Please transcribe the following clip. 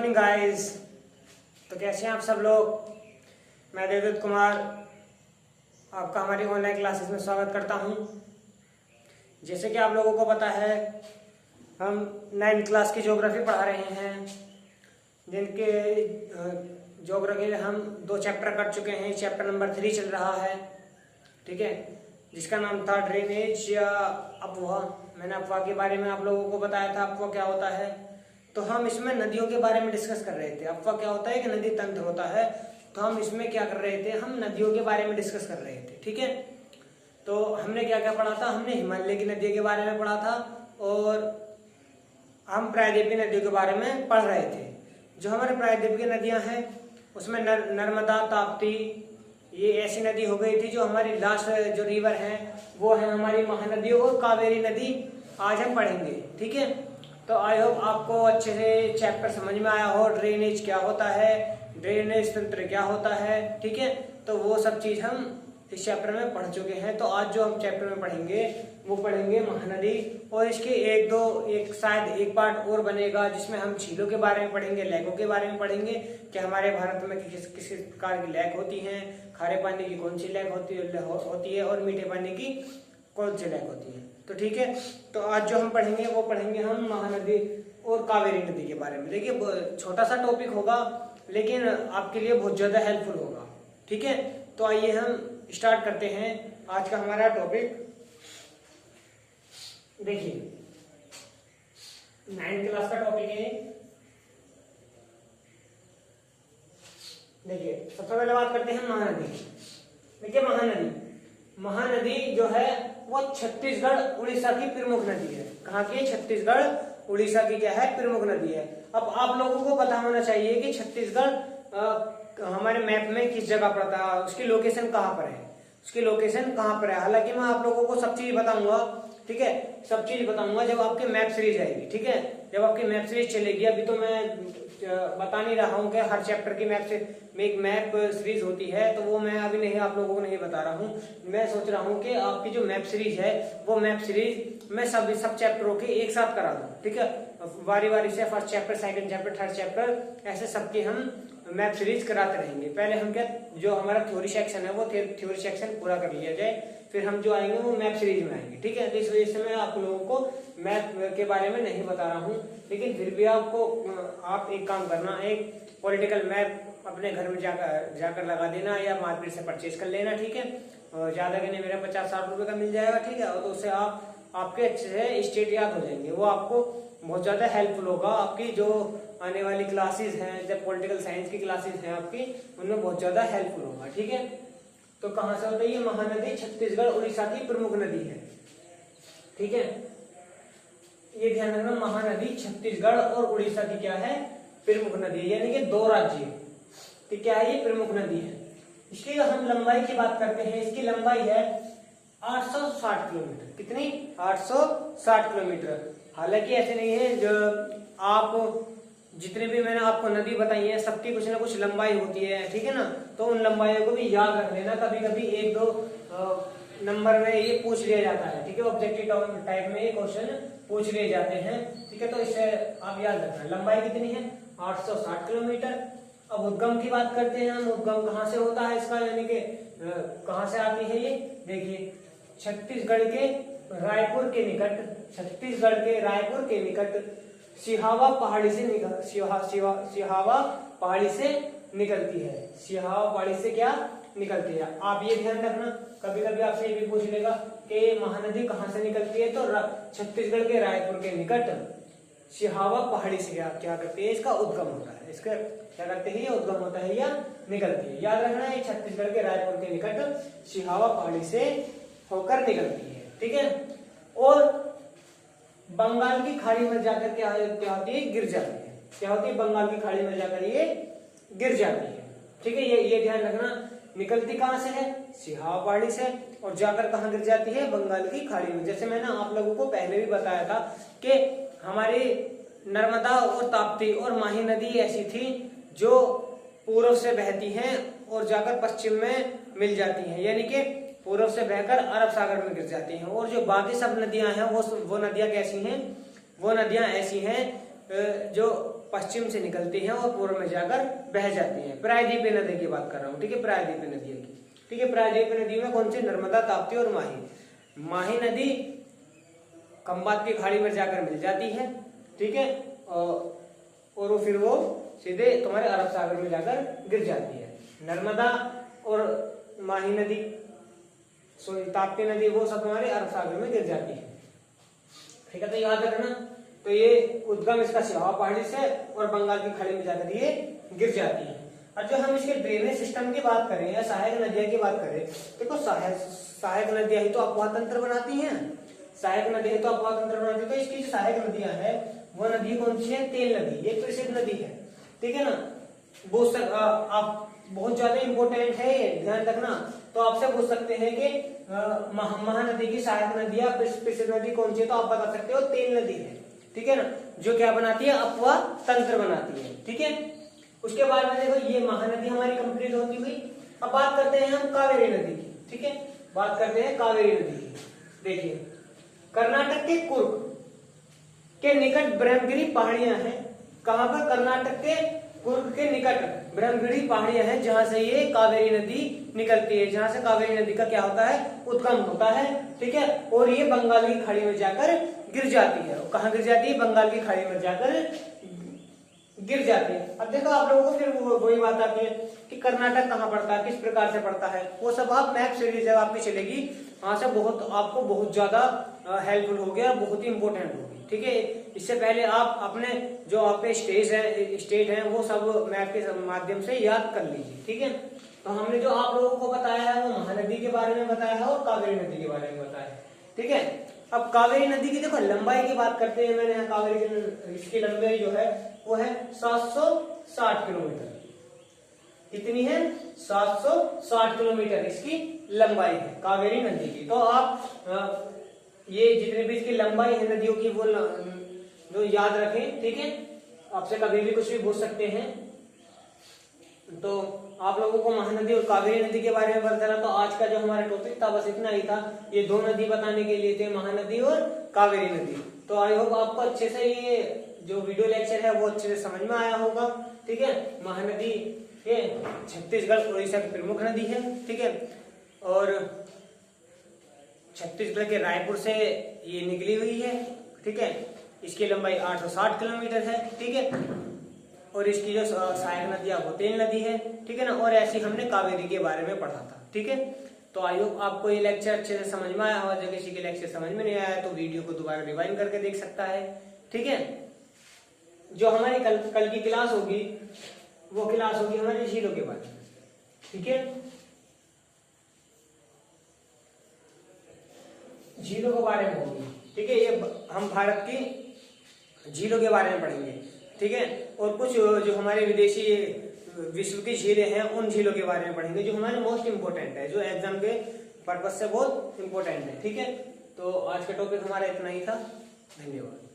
Morning guys. तो कैसे हैं आप सब लोग। मैं देवदत्त कुमार आपका हमारी ऑनलाइन क्लासेस में स्वागत करता हूं। जैसे कि आप लोगों को पता है, हम 9th क्लास की ज्योग्राफी पढ़ा रहे हैं, जिनके ज्योग्राफी में हम 2 चैप्टर कर चुके हैं। चैप्टर नंबर 3 चल रहा है, ठीक है, जिसका नाम था ड्रेनेज या अपवाह। मैंने अपवाह के बारे में आप लोगों को बताया था, अपवाह क्या होता है। तो हम इसमें नदियों के बारे में डिस्कस कर रहे थे। अपवाह क्या होता है कि नदी तंत्र होता है, तो हम इसमें क्या कर रहे थे, हम नदियों के बारे में डिस्कस कर रहे थे, ठीक है। तो हमने क्या क्या पढ़ा था, हमने हिमालय की नदियों के बारे में पढ़ा था और हम प्रायद्वीपीय नदियों के बारे में पढ़ रहे थे। जो हमारे प्रायद्वीपीय नदियां हैं उसमें नर्मदा, ताप्ती, ये ऐसी नदी हो गई थी। जो हमारी लास्ट जो रिवर है वो है हमारी महानदी और कावेरी नदी आज हम पढ़ेंगे, ठीक है। तो आई होप आपको अच्छे से चैप्टर समझ में आया हो। ड्रेनेज क्या होता है, ड्रेनेज तंत्र क्या होता है, ठीक है। तो वो सब चीज हम इस चैप्टर में पढ़ चुके हैं। तो आज जो हम चैप्टर में पढ़ेंगे वो पढ़ेंगे महानदी, और इसके एक शायद एक पार्ट और बनेगा जिसमें हम झीलों के बारे में पढ़ेंगे, लेकों के बारे में पढ़ेंगे कि हमारे भारत में किस प्रकार की लेक होती हैं, खारे पानी की कौन सी लेक होती है और मीठे पानी की कौन सी लेक होती है। तो ठीक है, तो आज जो हम पढ़ेंगे वो पढ़ेंगे हम महानदी और कावेरी नदी के बारे में। देखिए छोटा सा टॉपिक होगा लेकिन आपके लिए बहुत ज्यादा हेल्पफुल होगा, ठीक है। तो आइए हम स्टार्ट करते हैं आज का हमारा टॉपिक। देखिए 9th क्लास का टॉपिक है। देखिए सबसे पहले बात करते हैं महानदी। देखिए महानदी जो है वो छत्तीसगढ़ उड़ीसा की प्रमुख नदी है। कहाँ की? छत्तीसगढ़ उड़ीसा की क्या है? प्रमुख नदी है। अब आप लोगों को पता होना चाहिए कि छत्तीसगढ़ हमारे मैप में किस जगह पड़ता है, उसकी लोकेशन कहाँ पर है, उसकी लोकेशन कहाँ पर है। हालांकि मैं आप लोगों को सब चीज बताऊंगा, ठीक है, सब चीज बताऊंगा जब आपके मैप सीरीज आएगी, ठीक है, जब आपकी मैप सीरीज चलेगी। अभी तो मैं बता नहीं रहा हूँ कि हर चैप्टर की एक मैप सीरीज होती है, तो वो मैं अभी नहीं आप लोगों को नहीं बता रहा हूँ। मैं सोच रहा हूँ कि आपकी जो मैप सीरीज है वो मैप सीरीज मैं सब चैप्टरों के एक साथ करा दूं, ठीक है, बारी बारी से। First chapter, second chapter, third chapter, ऐसे सबके हम मैप सीरीज कराते रहेंगे। पहले हम क्या, जो हमारा थ्योरी सेक्शन है वो थ्योरी सेक्शन पूरा कर लिया जाए, फिर हम जो आएंगे वो मैप सीरीज में आएंगे, ठीक है। तो इस वजह से मैं आप लोगों को मैप के बारे में नहीं बता रहा हूँ, लेकिन फिर भी आप एक काम करना, एक पॉलिटिकल मैप अपने घर में जाकर लगा देना या मार्केट से परचेज कर लेना, ठीक है। ज्यादा के नहीं, मेरा 50-60 रुपए का मिल जाएगा, ठीक है। और तो उससे आपके अच्छे से स्टेट याद हो जाएंगे, वो आपको बहुत ज्यादा हेल्पफुल होगा। आपकी जो आने वाली क्लासेस हैं, जब पॉलिटिकल साइंस की क्लासेस हैं आपकी, उनमें बहुत ज्यादा हेल्पफुल होगा, ठीक है। तो कहां से होता है ये महानदी? छत्तीसगढ़ उड़ीसा की प्रमुख नदी है, ठीक है। ये ध्यान रखना, महानदी छत्तीसगढ़ और उड़ीसा की क्या है? प्रमुख नदी, यानी कि 2 राज्य की क्या है? ये प्रमुख नदी है। इसकी हम लंबाई की बात करते हैं, इसकी लंबाई है 860 किलोमीटर। कितनी? 860 किलोमीटर। हालांकि ऐसे नहीं है, जो आप जितने भी मैंने आपको नदी बताई है सबकी कुछ ना कुछ लंबाई होती है, ठीक है ना। तो उन लंबाइयों को भी याद रख लेना। कभी कभी 1-2 नंबर में ये पूछ लिया जाता है, ठीक है, ऑब्जेक्टिव टाइप में ये क्वेश्चन पूछ लिए जाते हैं, ठीक है। तो इसे आप याद रखना, लंबाई कितनी है? 860 किलोमीटर। अब उद्गम की बात करते हैं हम। उद्गम कहाँ से होता है इसका, यानी कि कहाँ से आती है ये? देखिए छत्तीसगढ़ के रायपुर के निकट, छत्तीसगढ़ के रायपुर के निकट सिहावा पहाड़ी से सिहावा पहाड़ी से निकलती है। सिहावा पहाड़ी से क्या निकलती है? आप ये ध्यान रखना, कभी कभी आपसे ये भी पूछ लेगा कि महानदी कहाँ से निकलती है, तो छत्तीसगढ़ के रायपुर के निकट सिहावा पहाड़ी से क्या करती है? इसका उद्गम होता है। इसका क्या करते हैं? ये उद्गम होता है या निकलती है। याद रखना, ये छत्तीसगढ़ के रायपुर के निकट सिहावा पहाड़ी से होकर निकलती है, ठीक है। और बंगाल की खाड़ी में जाकर क्या होती है? गिर जाती है। क्या होती है? बंगाल की खाड़ी में जाकर ये गिर जाती है, ठीक है। ये ध्यान रखना, निकलती कहां से है? सिहावा पहाड़ी से, और जाकर कहां गिर जाती है? बंगाल की खाड़ी में। जैसे मैंने आप लोगों को पहले भी बताया था कि हमारी नर्मदा और ताप्ती और माही नदी ऐसी थी जो पूर्व से बहती हैं और जाकर पश्चिम में मिल जाती हैं, यानी कि पूर्व से बहकर अरब सागर में गिर जाती हैं। और जो बाकी सब नदियां हैं वो नदियां कैसी हैं? वो नदियां ऐसी हैं जो पश्चिम से निकलती हैं और पूर्व में जाकर बह जाती हैं। प्रायद्वीपीय नदी की बात कर रहा हूँ, ठीक है, प्रायद्वीपीय नदियों की, ठीक है। प्रायद्वीपीय नदी में कौन सी? नर्मदा, ताप्ती और माही। माही नदी खंबात की खाड़ी में जाकर मिल जाती है, ठीक है, और वो फिर वो सीधे तुम्हारे अरब सागर में जाकर गिर जाती है। नर्मदा और माही नदी, ताप्ती नदी, वो सब तुम्हारे अरब सागर में गिर जाती है, ठीक है। तो याद रखना, तो ये उद्गम इसका सिहावा पहाड़ी से और बंगाल की खाड़ी में जाकर ये गिर जाती है। और जो हम इसके ड्रेनेज सिस्टम की बात करें या सहायक नदियां की बात करें, देखो सहायक नदियां ही तो अपवाह तंत्र बनाती हैं, सहायक नदी है तो अपवाह तंत्र बनाती है। तो इसकी जो सहायक नदियां है वो नदी कौन सी है? तेल नदी, ये प्रसिद्ध नदी है, ठीक है ना। वो सर आप बहुत ज्यादा इंपॉर्टेंट है, ध्यान रखना। तो आपसे पूछ सकते हैं कि महानदी की सहायक नदी या प्रसिद्ध नदी कौन सी है, तो आप बता सकते हो तेल नदी है, ठीक है ना, जो क्या बनाती है? अपवाह तंत्र बनाती है, ठीक है। उसके बाद में देखो ये महानदी हमारी कंप्लीट होती हुई। अब बात करते हैं हम कावेरी नदी की, ठीक है, बात करते हैं कावेरी नदी की। देखिए कर्नाटक के कुर्ग के निकट ब्रह्मगिरी पहाड़ियां हैं। कहां पर? कर्नाटक के कुर्ग के निकट ब्रह्मगिरी पहाड़ियां हैं, जहां से ये कावेरी नदी निकलती है, जहां से कावेरी नदी का क्या होता है? उद्गम होता है, ठीक है। और ये बंगाल की खाड़ी में जाकर गिर जाती है। कहां गिर जाती है? बंगाल की खाड़ी में जाकर गिर जाती है। अब देखो आप लोगों को फिर वही बात आती है कि कर्नाटक कहाँ पड़ता है, किस प्रकार से पड़ता है, वो सब आप मैप सीरीज जब आपकी चलेगी वहां से बहुत आपको बहुत ज्यादा हेल्पफुल हो गया, बहुत ही इंपॉर्टेंट होगी, ठीक है। इससे पहले आप अपने जो आपके स्टेट है वो सब मैप के माध्यम से याद कर लीजिए, ठीक है। तो हमने जो आप लोगों को बताया है वो महानदी के बारे में बताया है और कावेरी नदी के बारे में बताया है, ठीक है। अब कावेरी नदी की देखो लंबाई की बात करते हैं, मैंने यहाँ कावेरी की इसकी लंबाई जो है वो है 760 किलोमीटर। कितनी है? 760 किलोमीटर इसकी लंबाई है कावेरी नदी की। तो आप ये जितने भी इसकी लंबाई है नदियों की वो जो याद रखें, ठीक है। आपसे कभी भी कुछ भी पूछ सकते हैं। तो आप लोगों को महानदी और कावेरी नदी के बारे में बताना, तो आज का जो हमारा टॉपिक था बस इतना ही था। ये दो नदी बताने के लिए थे, महानदी और कावेरी नदी। तो आई होप आपको अच्छे से ये जो वीडियो लेक्चर है वो अच्छे से समझ में आया होगा, ठीक है। महानदी ये छत्तीसगढ़ उड़ीसा की प्रमुख नदी है, ठीक है। और छत्तीसगढ़ के रायपुर से ये निकली हुई है, ठीक है। इसकी लंबाई 860 किलोमीटर है, ठीक है। और इसकी जो सहायक नदी है वो तेल नदी है, ठीक है ना। और ऐसी हमने कावेरी के बारे में पढ़ा था, ठीक है। तो आई होप आपको ये लेक्चर अच्छे से समझ में आया होगा। जो किसी के लेक्चर समझ में नहीं आया तो वीडियो को दोबारा रिवाइंड करके देख सकता है, ठीक है। जो हमारी कल की क्लास होगी वो क्लास होगी हमारी झीलों के बारे में, ठीक है। झीलों के बारे में होगी, ठीक है। ये हम भारत की झीलों के बारे में पढ़ेंगे, ठीक है। और कुछ जो हमारे विदेशी विश्व की झीलें हैं उन झीलों के बारे में पढ़ेंगे जो हमारे मोस्ट इंपोर्टेंट है, जो एग्जाम के पर्पज से बहुत इंपोर्टेंट है, ठीक है। तो आज का टॉपिक हमारा इतना ही था। धन्यवाद।